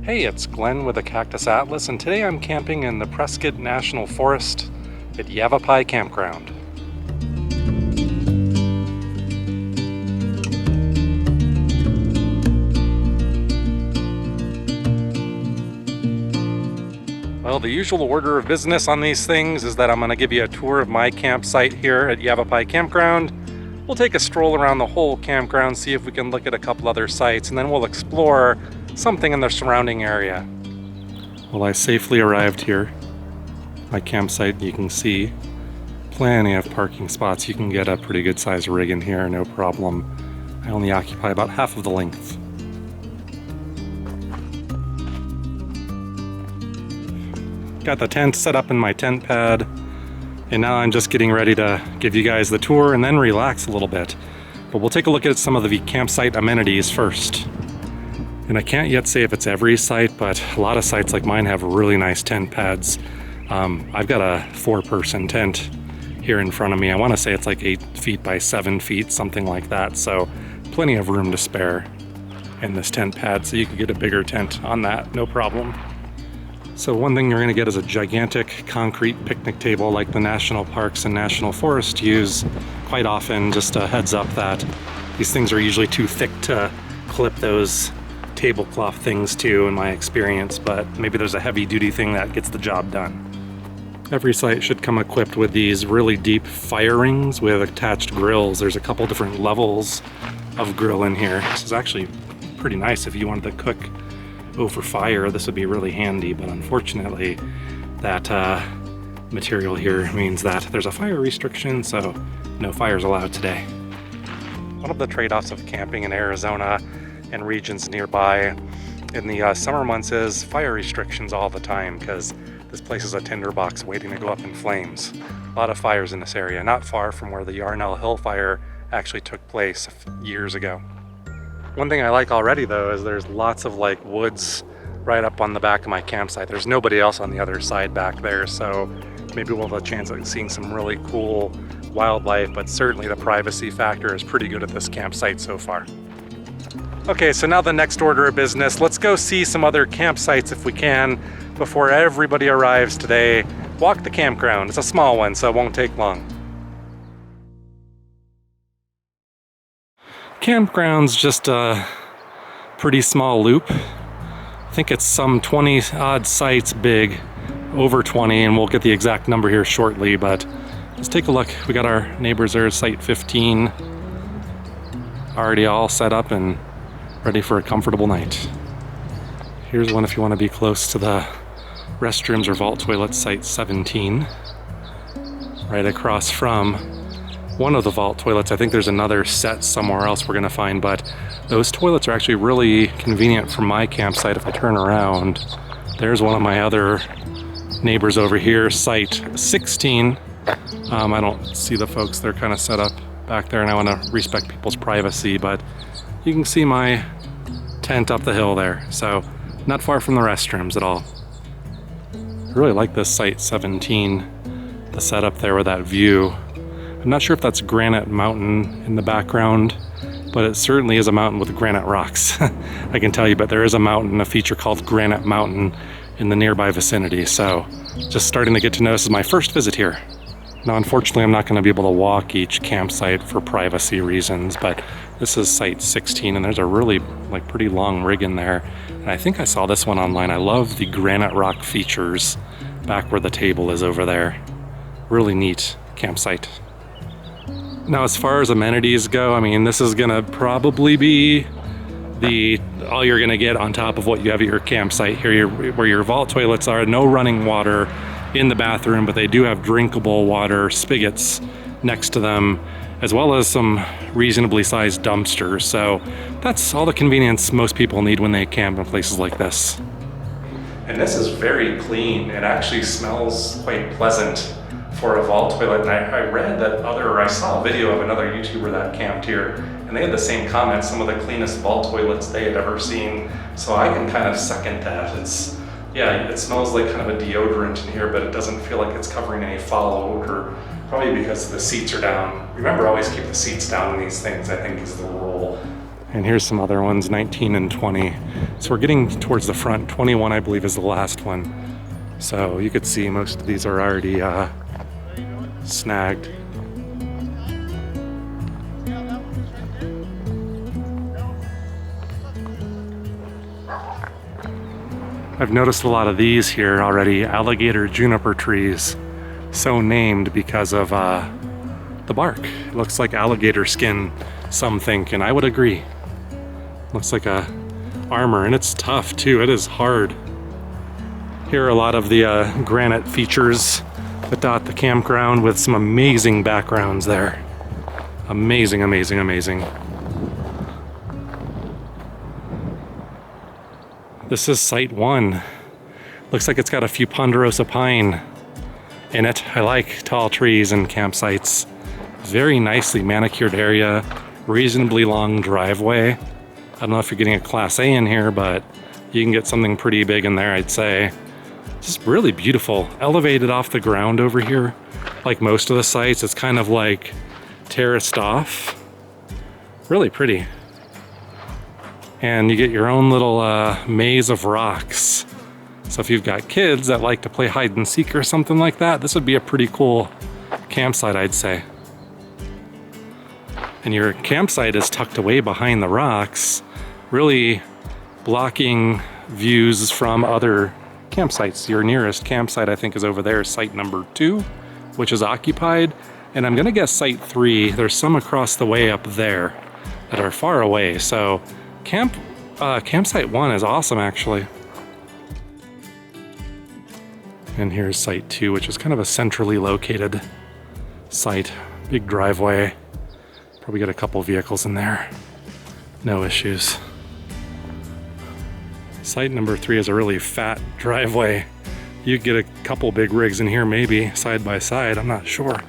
Hey, it's Glenn with the Cactus Atlas, and today I'm camping in the Prescott National Forest at Yavapai Campground. Well, the usual order of business on these things is that I'm going to give you a tour of my campsite here at Yavapai Campground. We'll take a stroll around the whole campground, see if we can look at a couple other sites, and then we'll explore something in the surrounding area. Well, I safely arrived here. My campsite, you can see plenty of parking spots. You can get a pretty good sized rig in here, no problem. I only occupy about half of the length. Got the tent set up in my tent pad, and now I'm just getting ready to give you guys the tour and then relax a little bit. But we'll take a look at some of the campsite amenities first. And I can't yet say if it's every site, but a lot of sites like mine have really nice tent pads. I've got a 4-person tent here in front of me. I want to say it's like 8 feet by 7 feet, something like that. So plenty of room to spare in this tent pad, so you could get a bigger tent on that, no problem. So one thing you're going to get is a gigantic concrete picnic table like the national parks and national forest use quite often. Just a heads up that these things are usually too thick to clip those tablecloth things to, in my experience, but maybe there's a heavy duty thing that gets the job done. Every site should come equipped with these really deep fire rings with attached grills. There's a couple different levels of grill in here. This is actually pretty nice if you wanted to cook over fire. This would be really handy, but unfortunately that material here means that there's a fire restriction, so no fires allowed today. One of the trade-offs of camping in Arizona and regions nearby in the summer months is fire restrictions all the time, because this place is a tinderbox waiting to go up in flames. A lot of fires in this area, not far from where the Yarnell Hill fire actually took place years ago. One thing I like already though is there's lots of like woods right up on the back of my campsite. There's nobody else on the other side back there, so maybe we'll have a chance of seeing some really cool wildlife, but certainly the privacy factor is pretty good at this campsite so far. Okay, so now the next order of business. Let's go see some other campsites if we can before everybody arrives today. Walk the campground. It's a small one, so it won't take long. Campground's just a pretty small loop. I think it's some 20 odd sites big, over 20, and we'll get the exact number here shortly, but let's take a look. We got our neighbors there, site 15, already all set up and ready for a comfortable night. Here's one if you want to be close to the restrooms or vault toilets, site 17. Right across from one of the vault toilets. I think there's another set somewhere else we're going to find, but those toilets are actually really convenient from my campsite. If I turn around, there's one of my other neighbors over here, site 16. I don't see the folks, they're kind of set up back there, and I want to respect people's privacy, but you can see my tent up the hill there, so not far from the restrooms at all. I really like this site 17, the setup there with that view. I'm not sure if that's Granite Mountain in the background, but it certainly is a mountain with granite rocks. I can tell you, but there is a mountain, a feature called Granite Mountain in the nearby vicinity, so just starting to get to know. This is my first visit here. Now, unfortunately, I'm not going to be able to walk each campsite for privacy reasons, but this is site 16, and there's a really pretty long rig in there. And I think I saw this one online. I love the granite rock features back where the table is over there. Really neat campsite. Now, as far as amenities go, I mean, this is going to probably be all you're going to get on top of what you have at your campsite here, where your vault toilets are. No running water in the bathroom, but they do have drinkable water spigots next to them, as well as some reasonably sized dumpsters. So that's all the convenience most people need when they camp in places like this. And this is very clean. It actually smells quite pleasant for a vault toilet. And I read that I saw a video of another YouTuber that camped here, and they had the same comment, some of the cleanest vault toilets they had ever seen. So I can kind of second that. It smells like kind of a deodorant in here, but it doesn't feel like it's covering any foul odor, probably because the seats are down. Remember, always keep the seats down in these things, I think is the rule. And here's some other ones, 19 and 20. So we're getting towards the front. 21, I believe, is the last one. So you could see most of these are already snagged. I've noticed a lot of these here already, alligator juniper trees. So named because of the bark. It looks like alligator skin, some think, and I would agree. Looks like a armor, and it's tough too. It is hard. Here are a lot of the granite features that dot the campground with some amazing backgrounds there. Amazing, amazing, amazing. This is site 1. Looks like it's got a few ponderosa pine in it. I like tall trees and campsites. Very nicely manicured area, reasonably long driveway. I don't know if you're getting a Class A in here, but you can get something pretty big in there, I'd say. Just really beautiful. Elevated off the ground over here. Like most of the sites, it's kind of like terraced off. Really pretty. And you get your own little maze of rocks. So if you've got kids that like to play hide and seek or something like that, this would be a pretty cool campsite, I'd say. And your campsite is tucked away behind the rocks, really blocking views from other campsites. Your nearest campsite, I think, is over there, site number 2, which is occupied. And I'm gonna guess site 3, there's some across the way up there that are far away. So campsite 1 is awesome, actually. And here's site 2, which is kind of a centrally located site. Big driveway. Probably got a couple vehicles in there. No issues. Site number 3 is a really fat driveway. You could get a couple big rigs in here, maybe side by side. I'm not sure.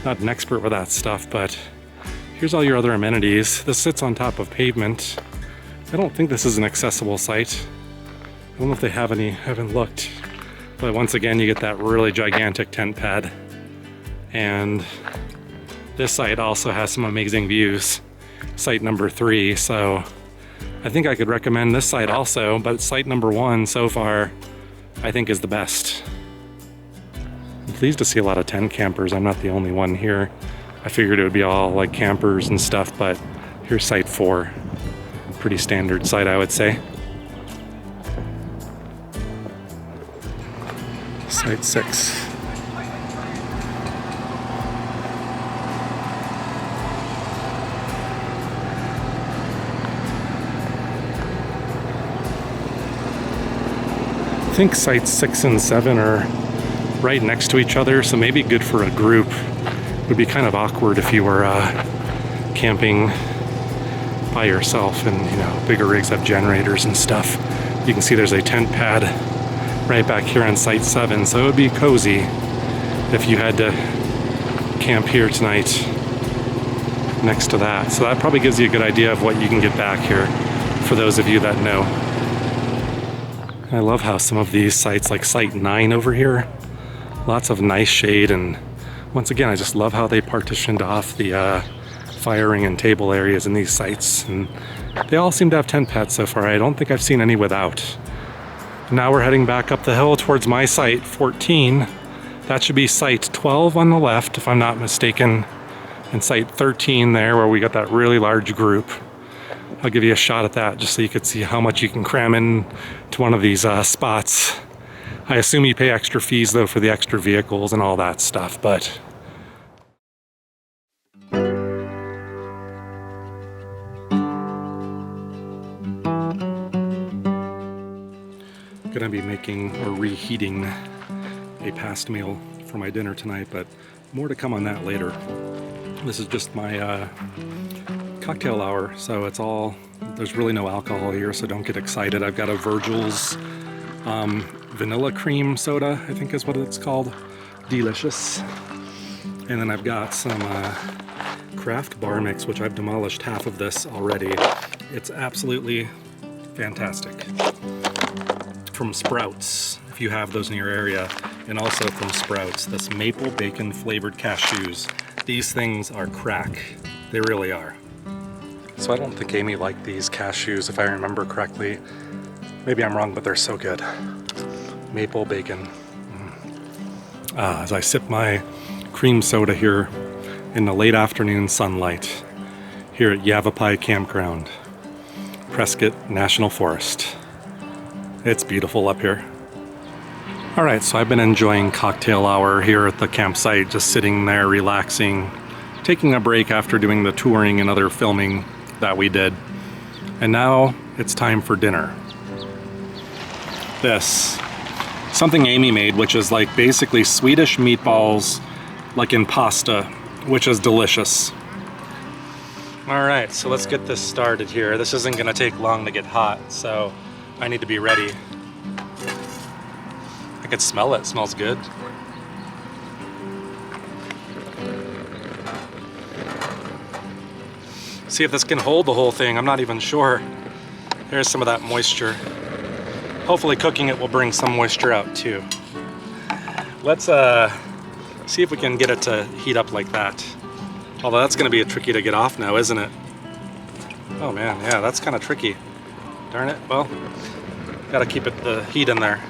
Not an expert with that stuff, but here's all your other amenities. This sits on top of pavement. I don't think this is an accessible site. I don't know if they have any, I haven't looked. But once again, you get that really gigantic tent pad. And this site also has some amazing views. Site number 3, so I think I could recommend this site also, but site number 1 so far, I think is the best. I'm pleased to see a lot of tent campers. I'm not the only one here. I figured it would be all like campers and stuff, but here's site 4. Pretty standard site, I would say. Site 6. I think sites 6 and 7 are right next to each other, so maybe good for a group. It would be kind of awkward if you were camping by yourself, and you know, bigger rigs have generators and stuff. You can see there's a tent pad right back here on site 7, so it would be cozy if you had to camp here tonight next to that. So that probably gives you a good idea of what you can get back here for those of you that know. I love how some of these sites, like site 9 over here, lots of nice shade, and once again, I just love how they partitioned off the firing and table areas in these sites, and they all seem to have tent pads so far. I don't think I've seen any without. Now we're heading back up the hill towards my site 14. That should be site 12 on the left, if I'm not mistaken, and site 13 there, where we got that really large group. I'll give you a shot at that just so you could see how much you can cram in to one of these spots. I assume you pay extra fees though for the extra vehicles and all that stuff, but gonna be making or reheating a past meal for my dinner tonight, but more to come on that later. This is just my cocktail hour, so it's all, there's really no alcohol here, so don't get excited. I've got a Virgil's vanilla cream soda, I think is what it's called. Delicious. And then I've got some craft bar mix, which I've demolished half of this already. It's absolutely fantastic. From Sprouts, if you have those in your area, and also from Sprouts, this maple bacon flavored cashews. These things are crack. They really are. So I don't think Amy liked these cashews, if I remember correctly. Maybe I'm wrong, but they're so good. Maple bacon. As I sip my cream soda here in the late afternoon sunlight here at Yavapai Campground, Prescott National Forest. It's beautiful up here. All right, so I've been enjoying cocktail hour here at the campsite, just sitting there relaxing, taking a break after doing the touring and other filming that we did. And now it's time for dinner. This, something Amy made, which is like basically Swedish meatballs, like in pasta, which is delicious. All right, so let's get this started here. This isn't gonna take long to get hot, so I need to be ready. I could smell it, smells good. See if this can hold the whole thing, I'm not even sure. There's some of that moisture. Hopefully cooking it will bring some moisture out too. Let's see if we can get it to heat up like that. Although that's gonna be tricky to get off now, isn't it? Oh man, yeah, that's kind of tricky. Darn it, well, gotta keep the heat in there.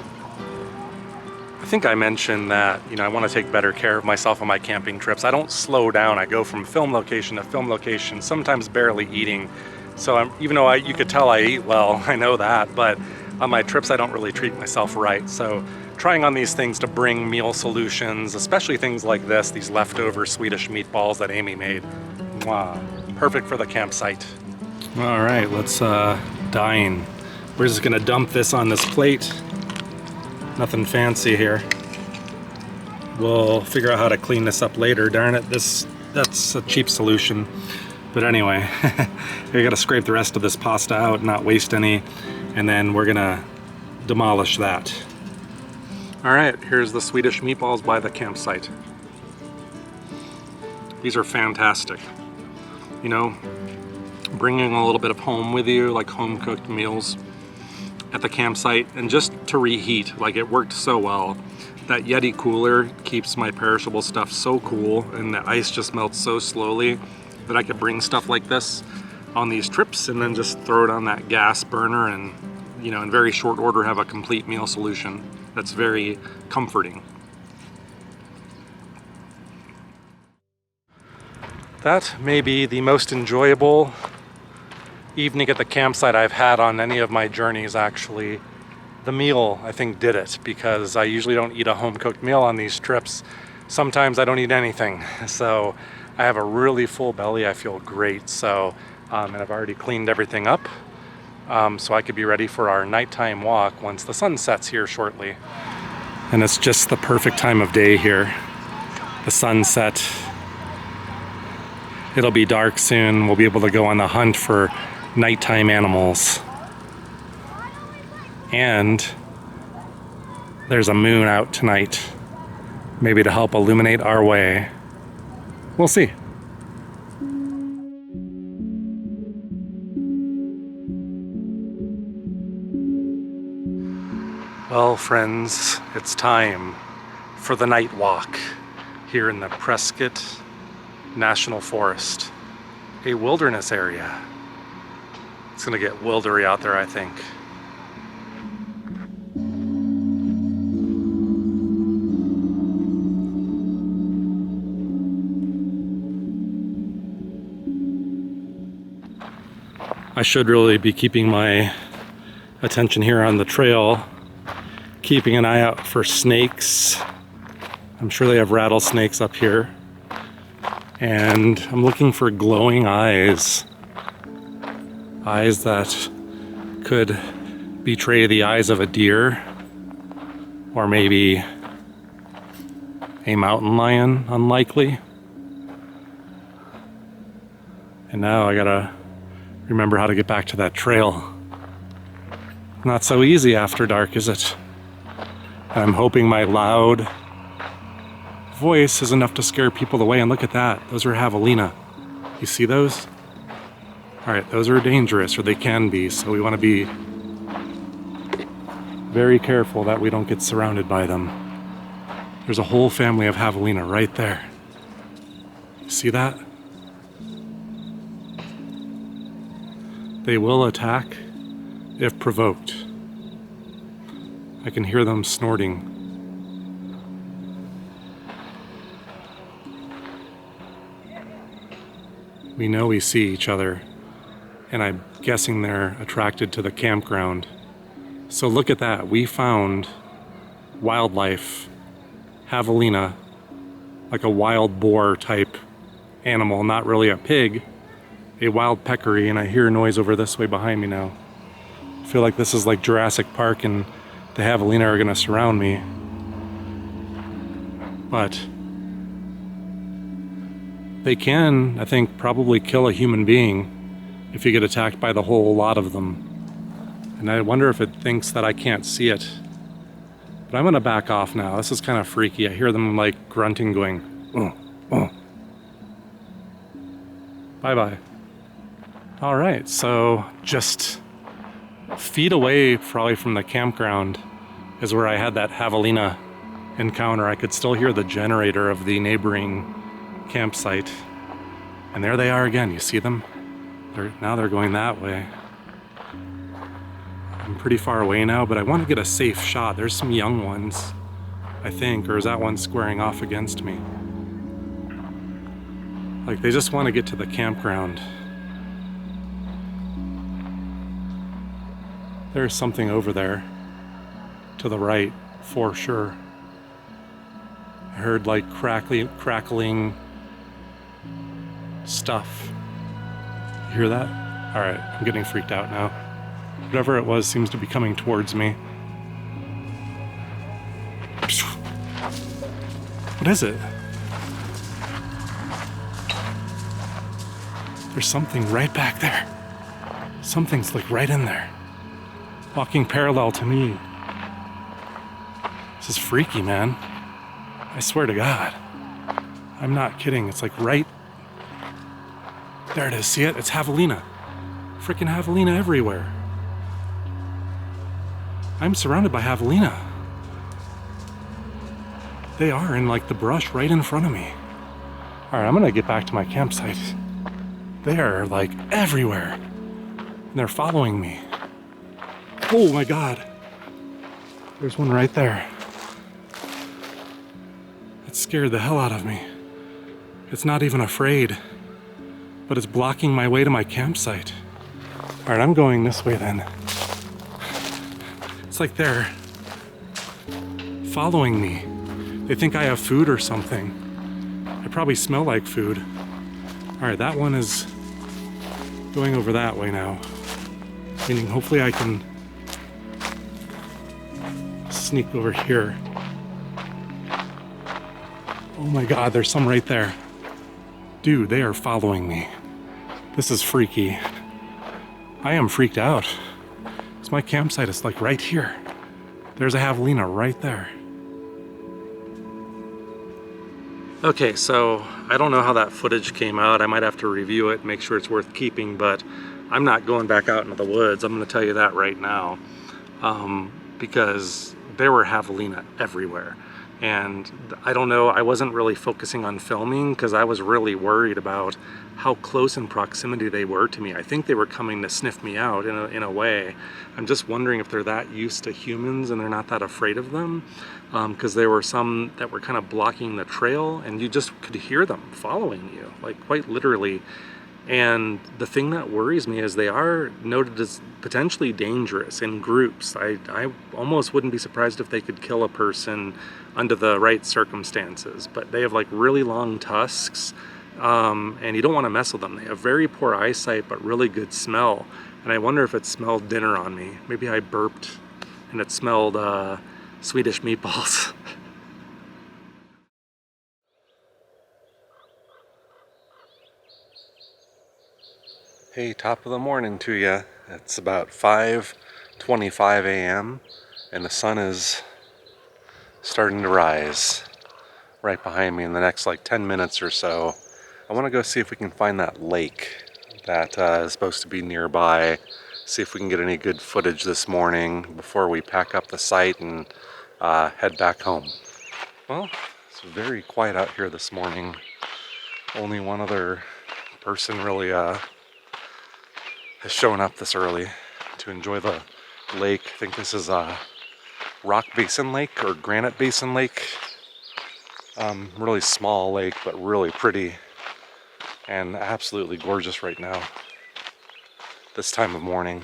I think I mentioned that, you know, I want to take better care of myself on my camping trips. I don't slow down. I go from film location to film location, sometimes barely eating. So even though you could tell I eat well, I know that, but on my trips I don't really treat myself right. So trying on these things to bring meal solutions, especially things like this, these leftover Swedish meatballs that Amy made. Wow, perfect for the campsite. All right, let's dine. We're just gonna dump this on this plate. Nothing fancy here. We'll figure out how to clean this up later. Darn it, that's a cheap solution. But anyway, we gotta scrape the rest of this pasta out, not waste any, and then we're gonna demolish that. All right, here's the Swedish meatballs by the campsite. These are fantastic. You know, bringing a little bit of home with you, like home cooked meals at the campsite, and just to reheat, like it worked so well. That Yeti cooler keeps my perishable stuff so cool, and the ice just melts so slowly that I could bring stuff like this on these trips and then just throw it on that gas burner and, you know, in very short order have a complete meal solution that's very comforting. That may be the most enjoyable evening at the campsite I've had on any of my journeys, actually. The meal, I think, did it, because I usually don't eat a home-cooked meal on these trips. Sometimes I don't eat anything, so I have a really full belly. I feel great, so and I've already cleaned everything up, so I could be ready for our nighttime walk once the sun sets here shortly. And it's just the perfect time of day here. The sunset. It'll be dark soon. We'll be able to go on the hunt for nighttime animals. And there's a moon out tonight, maybe to help illuminate our way. We'll see. Well, friends, it's time for the night walk here in the Prescott National Forest, a wilderness area. It's gonna get wildery out there, I think. I should really be keeping my attention here on the trail, keeping an eye out for snakes. I'm sure they have rattlesnakes up here. And I'm looking for glowing eyes. Eyes that could betray the eyes of a deer, or maybe a mountain lion, unlikely. And now I gotta remember how to get back to that trail. Not so easy after dark, is it? I'm hoping my loud voice is enough to scare people away. And look at that, those are Javelina. You see those? All right, those are dangerous, or they can be, so we want to be very careful that we don't get surrounded by them. There's a whole family of Javelina right there. See that? They will attack if provoked. I can hear them snorting. We know we see each other, and I'm guessing they're attracted to the campground. So look at that, we found wildlife, javelina, like a wild boar type animal, not really a pig, a wild peccary, and I hear noise over this way behind me now. I feel like this is like Jurassic Park and the javelina are gonna surround me. But they can, I think, probably kill a human being if you get attacked by the whole lot of them. And I wonder if it thinks that I can't see it. But I'm gonna back off now. This is kind of freaky. I hear them like grunting, going, oh, oh. Bye-bye. All right, so just feet away probably from the campground is where I had that javelina encounter. I could still hear the generator of the neighboring campsite. And there they are again, you see them? Now they're going that way. I'm pretty far away now, but I want to get a safe shot. There's some young ones, I think, or is that one squaring off against me? Like they just want to get to the campground. There's something over there to the right, for sure. I heard like crackling stuff. You hear that? All right, I'm getting freaked out now. Whatever it was seems to be coming towards me. What is it? There's something right back there. Something's like right in there. Walking parallel to me. This is freaky, man. I swear to God. I'm not kidding. It's like right... There it is. See it? It's javelina. Freaking javelina everywhere. I'm surrounded by javelina. They are in like the brush right in front of me. All right, I'm gonna get back to my campsite. They are like everywhere. And they're following me. Oh my God. There's one right there. It scared the hell out of me. It's not even afraid, but it's blocking my way to my campsite. All right, I'm going this way then. It's like they're following me. They think I have food or something. I probably smell like food. All right, that one is going over that way now. Meaning hopefully I can sneak over here. Oh my God, there's some right there. Dude, they are following me. This is freaky. I am freaked out. So my campsite is like right here. There's a javelina right there. Okay, so I don't know how that footage came out. I might have to review it, make sure it's worth keeping, but I'm not going back out into the woods. I'm gonna tell you that right now. Because there were javelina everywhere. And I don't know, I wasn't really focusing on filming because I was really worried about how close in proximity they were to me. I think they were coming to sniff me out in a way. I'm just wondering if they're that used to humans and they're not that afraid of them. Because there were some that were kind of blocking the trail and you just could hear them following you, like quite literally. And the thing that worries me is they are noted as potentially dangerous in groups. I almost wouldn't be surprised if they could kill a person under the right circumstances, but they have like really long tusks and you don't want to mess with them. They have very poor eyesight but really good smell, and I wonder if it smelled dinner on me. Maybe I burped and it smelled Swedish meatballs. Hey, top of the morning to you. It's about 5:25 a.m. and the sun is starting to rise right behind me in the next like 10 minutes or so. I want to go see if we can find that lake that is supposed to be nearby, see if we can get any good footage this morning before we pack up the site and head back home. Well, it's very quiet out here this morning. Only one other person really has shown up this early to enjoy the lake. I think this is a Rock Basin Lake or Granite Basin Lake. Really small lake, but really pretty and absolutely gorgeous right now, this time of morning.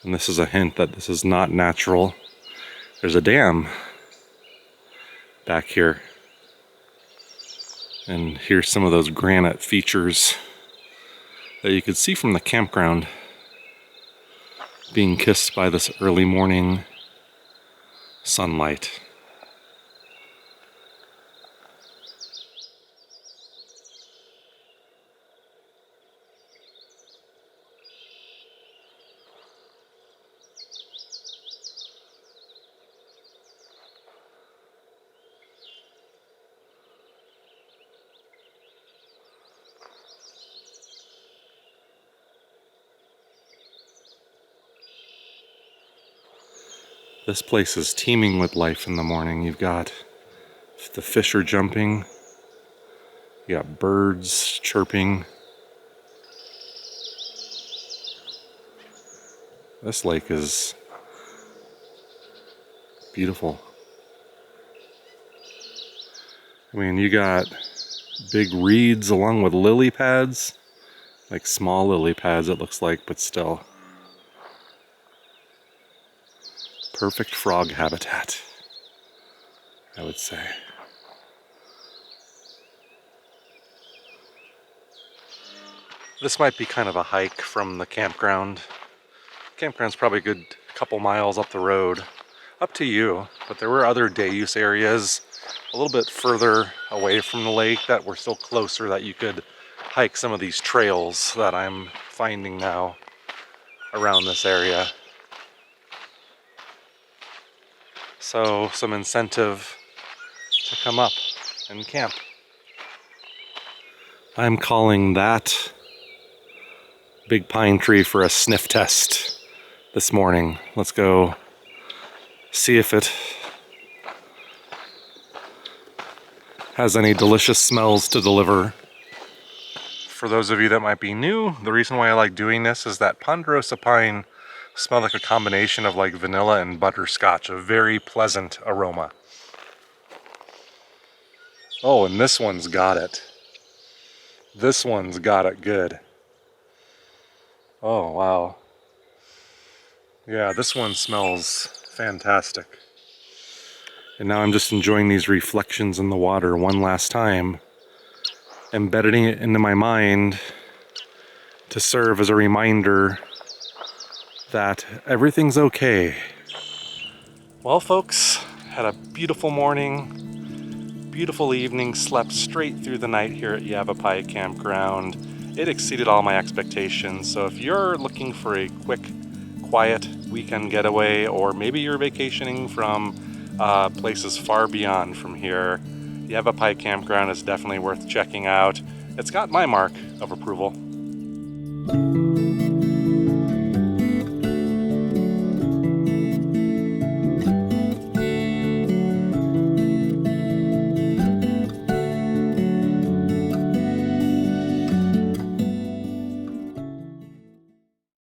And this is a hint that this is not natural. There's a dam back here. And here's some of those granite features that you could see from the campground being kissed by this early morning sunlight. This place is teeming with life in the morning. You've got the fish are jumping. You got birds chirping. This lake is beautiful. I mean, you got big reeds along with lily pads, like small lily pads it looks like, but still. Perfect frog habitat, I would say. This might be kind of a hike from the campground. Campground's probably a good couple miles up the road. Up to you, but there were other day use areas a little bit further away from the lake that were still closer that you could hike some of these trails that I'm finding now around this area. So some incentive to come up and camp. I'm calling that big pine tree for a sniff test this morning. Let's go see if it has any delicious smells to deliver. For those of you that might be new, the reason why I like doing this is that ponderosa pine smells like a combination of like vanilla and butterscotch, a very pleasant aroma. Oh, and this one's got it. This one's got it good. Oh, wow. Yeah, this one smells fantastic. And now I'm just enjoying these reflections in the water one last time, embedding it into my mind to serve as a reminder that everything's okay. Well, folks, had a beautiful morning, beautiful evening, slept straight through the night here at Yavapai Campground. It exceeded all my expectations, so if you're looking for a quick, quiet weekend getaway, or maybe you're vacationing from places far beyond from here, Yavapai Campground is definitely worth checking out. It's got my mark of approval.